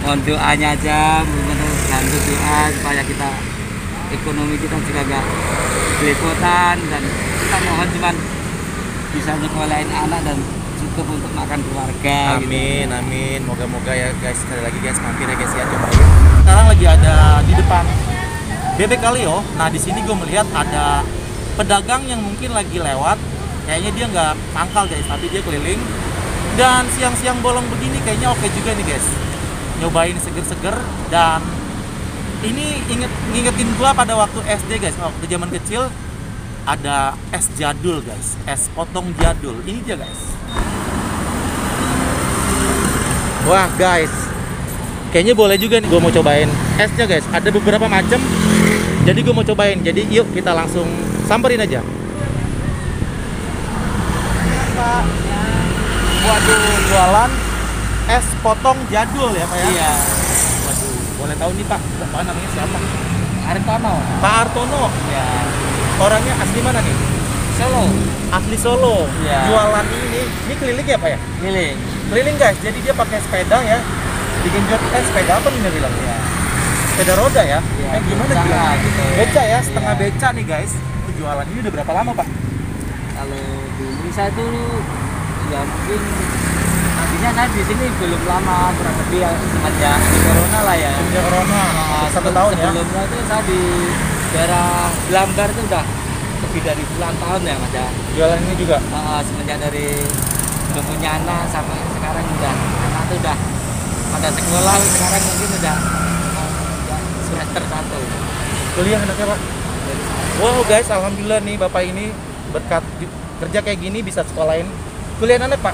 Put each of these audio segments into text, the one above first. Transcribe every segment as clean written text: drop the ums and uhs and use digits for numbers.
mohon doanya aja, bantu doa supaya kita ekonomi kita juga nggak belepotan, dan kita mohon cuman bisa nyekolahin anak dan cukup untuk makan keluarga. Amin, amin. Moga-moga ya guys. Sekali lagi guys, mampir ya guys ya, cobain. Sekarang lagi ada di depan Bebek Kaleo. Nah di sini gue melihat ada pedagang yang mungkin lagi lewat. Kayaknya dia nggak pangkal guys, tapi dia keliling. Dan siang-siang bolong begini kayaknya oke juga nih guys. Nyobain seger-seger, dan ini ngingetin gua pada waktu SD guys. Waktu zaman kecil ada es jadul guys, es potong jadul. Ini dia guys. Wah guys, kayaknya boleh juga nih gua mau cobain esnya guys. Ada beberapa macam, jadi gua mau cobain. Jadi yuk kita langsung samperin aja. Pak, waduh, jualan es potong jadul ya Pak ya? Iya. Waduh, boleh tahu nih Pak, Pak namanya siapa? Artono. Pak Artono. Ya. Orangnya asli mana nih? Solo. Asli Solo. Iya. Jualan ini keliling ya Pak ya? Keliling. Keliling guys, jadi dia pakai sepeda ya. Bikin jual sepeda apa nih dia bilang? Ya. Sepeda roda ya? Iya, Gimana beca, bilang? gitu. Beca ya, setengah Iya. beca nih guys. Itu jualan ini udah berapa lama Pak? Kalau dulu saya dulu ya mungkin tadinya saya di sini belum lama, kurang lebih ya semenjak di corona lah ya. Sejak corona, satu tahun ya? Sebelumnya itu saya di daerah Blambar itu udah lebih dari puluhan tahun ya Mas ya. Jualan ini juga? Semenjak dari belum punya anak sampai sekarang udah anak itu udah pada sekolah, sekarang mungkin udah semester 1. Kuliah anaknya Pak? Wow guys, alhamdulillah nih Bapak ini berkat kerja kayak gini bisa sekolahin. Kuliah anak Pak?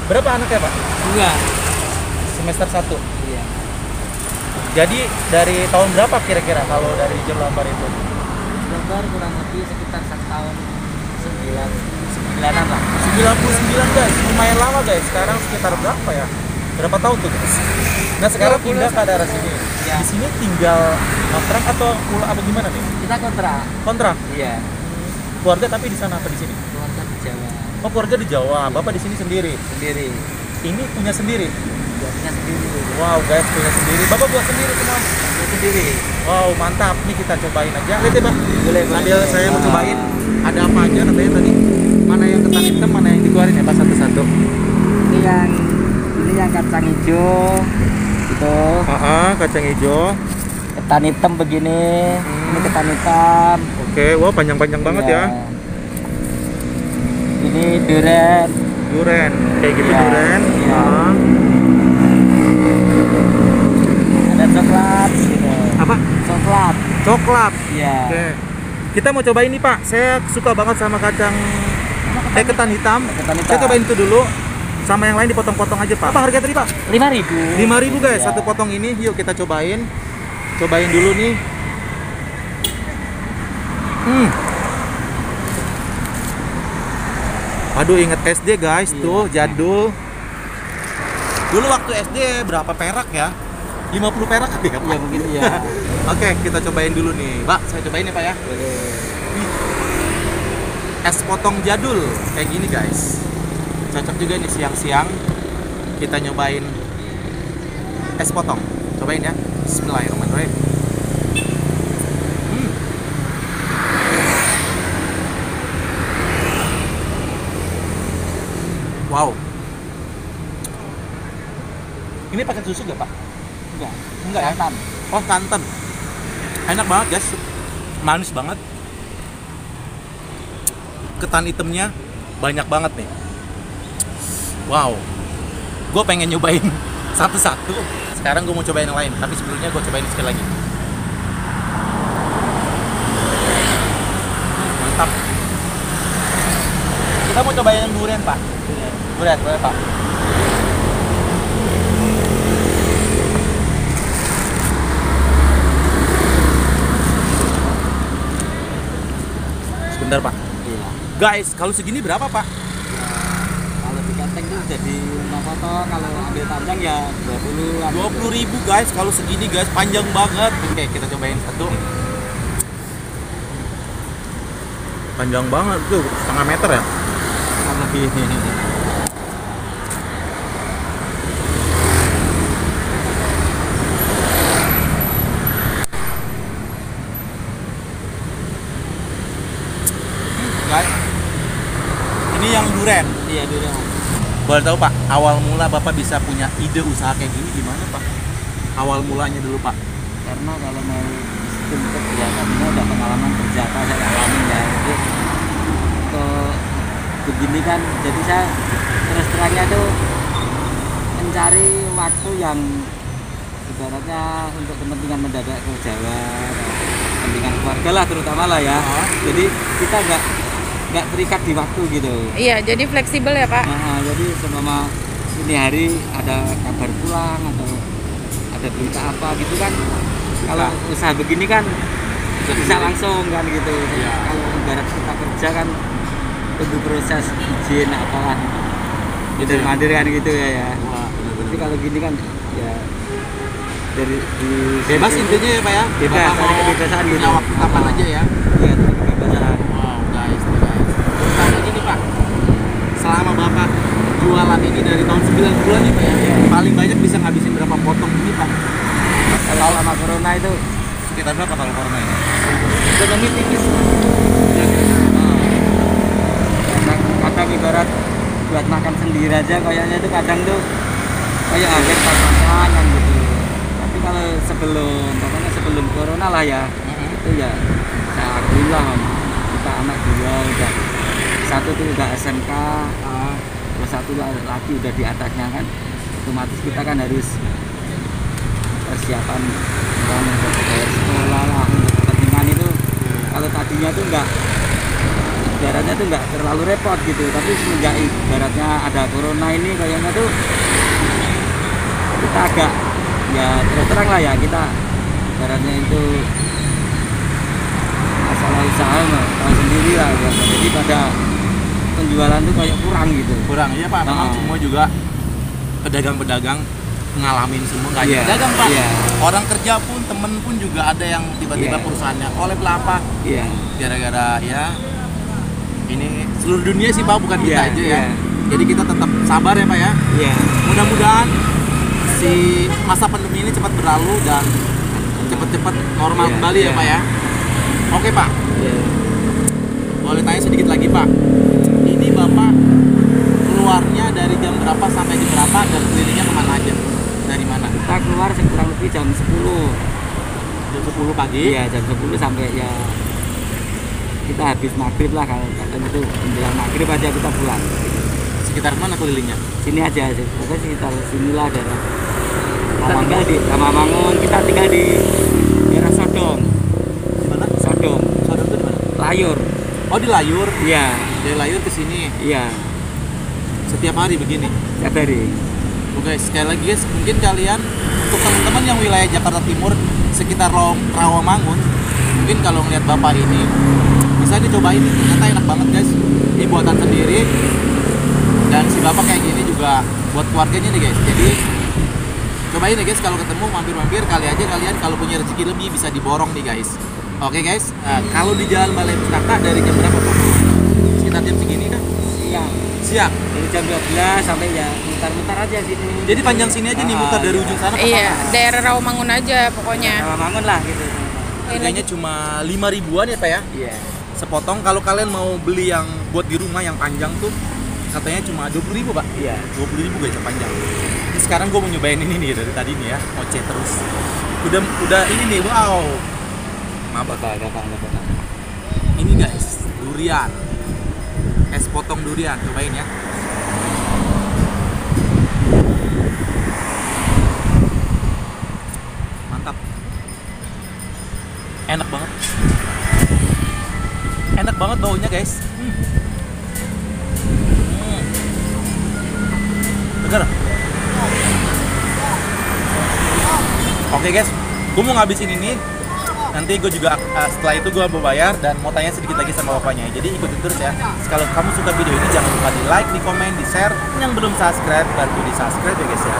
Berapa anaknya Pak? 2. Semester 1. Iya. Jadi dari tahun berapa kira-kira kalau dari Jelambar itu? Blambar kurang lebih sekitar 1 tahun 9-an lah. 99 guys, lumayan lama guys. Sekarang sekitar berapa ya? Berapa tahun tuh guys? Nah sekarang 20. pindah ke daerah sini. Ya. Di sini tinggal kontrak atau pulang apa gimana nih? Kita kontrak. Kontrak. Iya. Keluarga tapi di sana apa di sini? Keluarga di Jawa. Oh keluarga di Jawa, Bapak di sini sendiri. Sendiri. Ini punya sendiri. Buatnya sendiri. Wow guys, punya sendiri. Bapak buat sendiri semua. Buat sendiri. Wow mantap. Nih kita cobain aja. Lihat ya Bang. Boleh. Sambil saya mau cobain. Ada apa aja katanya tadi? Mana yang ketan hitam, mana yang dikeluarin ya Pak satu-satu? Ini yang kacang hijau. Itu. Kacang hijau. Ketan hitam begini. Ini ketan hitam. Oke, wow panjang-panjang banget ya. Ini durian. Durian, kayak gitu Iya. durian. Iya. Ada coklat gitu. Apa? Coklat. Coklat. Iya. Oke. Kita mau cobain nih Pak. Saya suka banget sama kacang ketan hitam. Ketan hitam. Saya cobain itu dulu. Sama yang lain dipotong-potong aja Pak. Apa harga tadi Pak? 5.000. 5.000 guys, Iya. satu potong ini. Yuk kita cobain. Cobain dulu nih. Aduh inget SD guys, Iya. tuh jadul. Dulu waktu SD berapa perak ya? 50 perak ya Pak? Iya mungkin iya. Oke, kita cobain dulu nih. Pak, saya cobain ya Pak ya. Es potong jadul kayak gini guys. Cocok juga nih siang-siang kita nyobain es potong. Cobain ya. Bismillahirrahmanirrahim. Wow. Ini pakai susu nggak Pak? Enggak. Enggak ya? Santan. Oh santan. Enak banget guys. Manis banget. Ketan hitamnya banyak banget nih. Wow. Gue pengen nyobain satu-satu. Sekarang gue mau cobain yang lain. Tapi sebelumnya gue cobain sekali lagi. Mantap. Kita mau cobain yang durian Pak. Durian boleh Pak. Sebentar Pak. Iya. Guys, kalau segini berapa Pak? Kalau dikateng tuh jadi 5 potong, kalau ambil panjang ya 20. 20.000 guys, kalau segini guys, panjang banget. Oke, kita cobain satu. Panjang banget tuh, setengah meter ya? Lebih. Sebentar. 20 beda. Boleh tahu Pak, awal mula Bapak bisa punya ide usaha kayak gini gimana Pak? Awal mulanya dulu Pak. Karena kalau mau untuk ya kami udah pengalaman kerja apa saya alami ya, jadi ke begini kan, jadi saya terus terangnya tuh mencari waktu yang ibaratnya untuk kepentingan mendadak ke Jawa, kepentingan keluarga lah terutama lah ya. Jadi kita nggak terikat di waktu gitu. Iya, jadi fleksibel ya Pak. Nah, jadi selama ini hari ada kabar pulang atau ada berita apa gitu kan, kalau usaha begini kan bisa langsung kan gitu. Iya. Kalau ibarat kita kerja kan tunggu proses izin apalah Gitu ya? mandir kan gitu ya. Wah, Tapi bener-bener. kalau gini kan ya dari di Bebas intinya ya Pak ya? Bebas, Bapak ada mau kebebasan punya gitu. waktu kapan aja ya? Iya, ada kebebasan. Wow guys, terus tanya gini Pak, selama Bapak jualan ini dari tahun 9 bulan nih Pak ya, paling banyak bisa ngabisin berapa potong ini Pak? Kalau lama corona itu Sekitar berapa kalau corona ini? ekonomi tipis. Kadang ibarat buat makan sendiri aja kayaknya itu kadang tuh kayak hampir pas-pasan kan gitu. Tapi kalau pokoknya sebelum corona lah ya, itu ya saya akui lah kita anak dua udah satu tuh udah SMK, terus satu lagi udah di atasnya kan, otomatis kita kan harus persiapan kan untuk bayar sekolah lah, untuk kepentingan itu. Kalau tadinya tuh ibaratnya tuh nggak terlalu repot gitu, tapi semenjak ibaratnya ada corona ini kayaknya tuh kita agak ya terus terang lah ya, kita ibaratnya itu masalah usaha mah tahu sendiri lah ya. Jadi pada penjualan tuh kayak kurang gitu. Kurang, iya Pak, memang semua juga pedagang-pedagang ngalamin semua, nggak hanya Iya, pedagang Pak, iya. orang kerja pun, temen pun juga ada yang tiba-tiba Iya. perusahaannya oleh pelapa Iya. gara-gara ya ini seluruh dunia sih Pak, bukan kita Iya, aja ya. iya. Jadi kita tetap sabar ya Pak ya. Iya. Mudah-mudahan si masa pandemi ini cepat berlalu dan cepat-cepat normal Iya, kembali ya iya. Pak ya. Oke Pak, Iya. boleh tanya sedikit lagi Pak. Ini Bapak keluarnya dari jam berapa sampai jam berapa dan kelilingnya kemana aja? Dari mana? Kita keluar kurang lebih jam 10. Jam 10 pagi? Iya, jam 10 sampai ya kita habis maghrib lah, kalau kadang itu menjelang maghrib aja kita pulang. Sekitar mana kelilingnya? Sini aja sih, pokoknya sekitar sinilah daerah. Kita tinggal di Rawamangun, kita tinggal di daerah Sodong. Di mana? Sodong, Sodong itu di mana? Layur. Oh di Layur. Iya, Dari Layur ke sini iya, setiap hari begini. tiap hari. Oke, sekali lagi guys, mungkin kalian untuk teman-teman yang wilayah Jakarta Timur sekitar Rawamangun, mungkin kalau ngeliat Bapak ini bisa dicobain, ternyata enak banget guys. Ini buatan sendiri dan si Bapak kayak gini juga buat keluarganya nih guys. Jadi cobain ya guys, kalau ketemu mampir-mampir, kali aja kalian kalau punya rezeki lebih bisa diborong nih guys. Oke guys, nah, kalau di Jalan Balai Pustaka dari jam berapa Pak? Sekitar jam segini kan? Siang, Siang. dari jam 12 sampai ya mutar-mutar aja sini. Jadi panjang sini aja nih, mutar dari ujung sana ke Iya, sana. daerah Rawamangun aja pokoknya. Rawamangun lah gitu. Harganya cuma 5 ribuan ya Pak ya? Iya. Sepotong. Kalau kalian mau beli yang buat di rumah yang panjang tuh katanya cuma 20 ribu Pak. Iya. 20 ribu guys yang panjang. Ini sekarang gue mau nyobain ini nih dari tadi nih ya, ngoceh terus. Udah ini nih, wow. Maaf Pak. Apa. Ini guys, durian. Es potong durian, cobain ya. Mantap. Enak banget. Enak banget baunya guys. Segar. Oke guys, gue mau ngabisin ini. Nanti gue juga setelah itu gue mau bayar dan mau tanya sedikit lagi sama bapaknya. Jadi ikutin terus ya. Kalau kamu suka video ini jangan lupa di like, di komen, di share. Yang belum subscribe bantu di subscribe ya guys ya.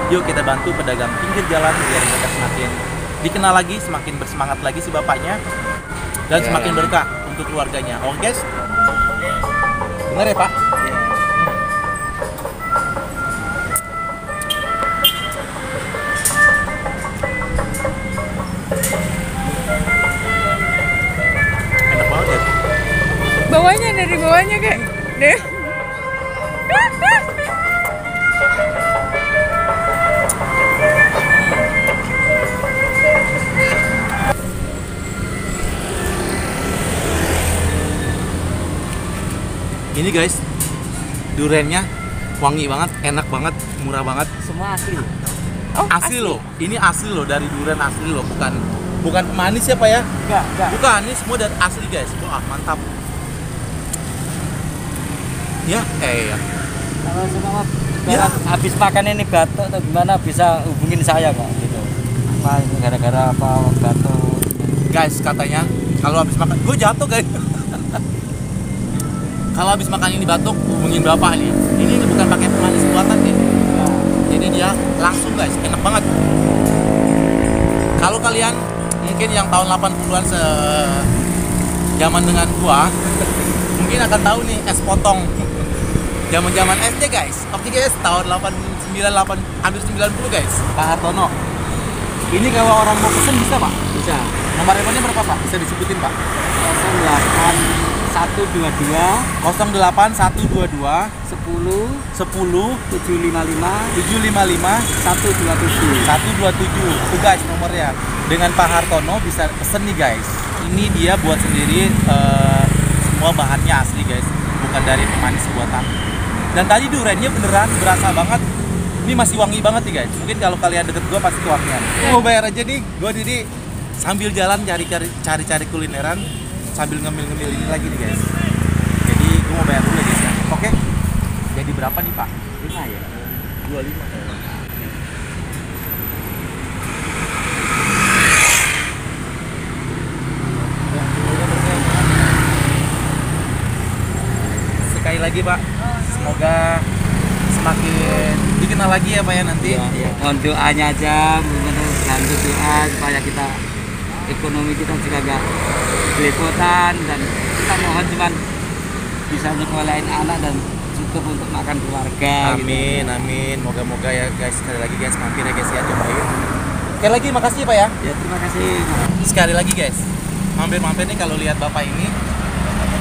Yuk kita bantu pedagang pinggir jalan biar mereka semakin dikenal lagi, semakin bersemangat lagi si bapaknya dan semakin berkah untuk keluarganya. Oke guys, bener ya Pak? Enak banget ya. Bawahnya dari bawahnya kayak deh. Ini guys, duriannya wangi banget, enak banget, murah banget. Semua asli. Asli loh, ini asli loh, dari durian asli loh, bukan pemanis ya Pak ya? Enggak. Bukan, ini semua dari asli guys. Wah mantap. Ya, ya. Kalau semua Ya. habis makan ini batuk atau gimana bisa hubungin saya Pak gitu. Mas, gara-gara apa batuk? Guys, katanya kalau habis makan, gue jatuh guys. Kalau habis makan ini batuk, hubungin Bapak nih. Ini bukan pakai pemanis buatan nih. Jadi dia langsung guys, enak banget. Kalau kalian mungkin yang tahun 80-an zaman dengan gua, mungkin akan tahu nih es potong. Zaman-zaman SD guys. Oke guys, tahun 89, hampir 90 guys. Pak Hartono. Ini kalau orang mau pesen bisa Pak? Bisa. Nomor teleponnya berapa Pak? Bisa disebutin Pak? 08122 08122 10 10 755 755 127. 127 itu guys nomornya. Dengan Pak Hartono bisa pesen nih guys. Ini dia buat sendiri, semua bahannya asli guys, bukan dari pemanis buatan. Dan tadi duriannya beneran berasa banget. Ini masih wangi banget nih guys. Mungkin kalau kalian deket gua pasti kewangian. Mau bayar aja nih. Gua Didi sambil jalan cari kulineran sambil ngemil-ngemil ini lagi nih guys. Jadi gua mau bayar dulu ya guys ya. Oke. Jadi berapa nih Pak? 5 ya. 25. Sekali lagi Pak, semoga semakin dikenal lagi ya Pak ya nanti. Iya. Mohon doanya aja, bantu doa supaya kita ekonomi kita juga gak belepotan, dan kita mohon cuman bisa nyekolahin anak dan cukup untuk makan keluarga. Amin, gitu. amin. Moga-moga ya guys, sekali lagi guys, mampir ya guys ya, cobain. Sekali lagi makasih Pak ya. Ya terima kasih. Sekali lagi guys, mampir-mampir nih kalau lihat Bapak ini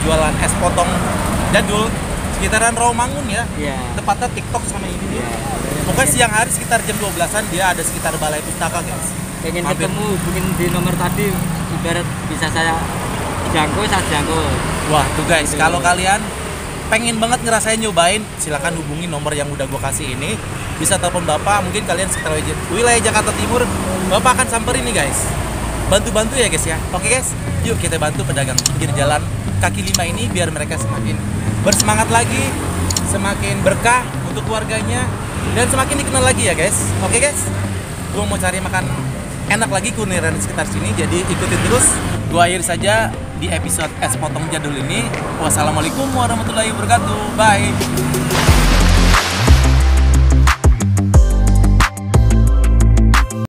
jualan es potong jadul sekitaran Rawamangun ya. Iya. Tepatnya TikTok sama ini nih. Iya. Pokoknya siang hari sekitar jam 12-an dia ada sekitar Balai Pustaka guys. Pengen Mampir. ketemu, hubungin di nomor tadi, ibarat bisa saya jangkau, saya jangkau. Wah tuh guys, Gitu. kalau kalian pengen banget ngerasain nyobain, silakan hubungi nomor yang udah gue kasih ini. Bisa telepon Bapak, mungkin kalian sekitar wilayah Jakarta Timur, Bapak akan samperin nih guys. Bantu-bantu ya guys ya. Oke guys, yuk kita bantu pedagang pinggir jalan kaki lima ini biar mereka semakin bersemangat lagi, semakin berkah untuk keluarganya, dan semakin dikenal lagi ya guys. Oke guys, gue mau cari makan enak lagi kulineran di sekitar sini, jadi ikutin terus. Gue akhiri saja di episode es potong jadul ini. Wassalamualaikum warahmatullahi wabarakatuh. Bye.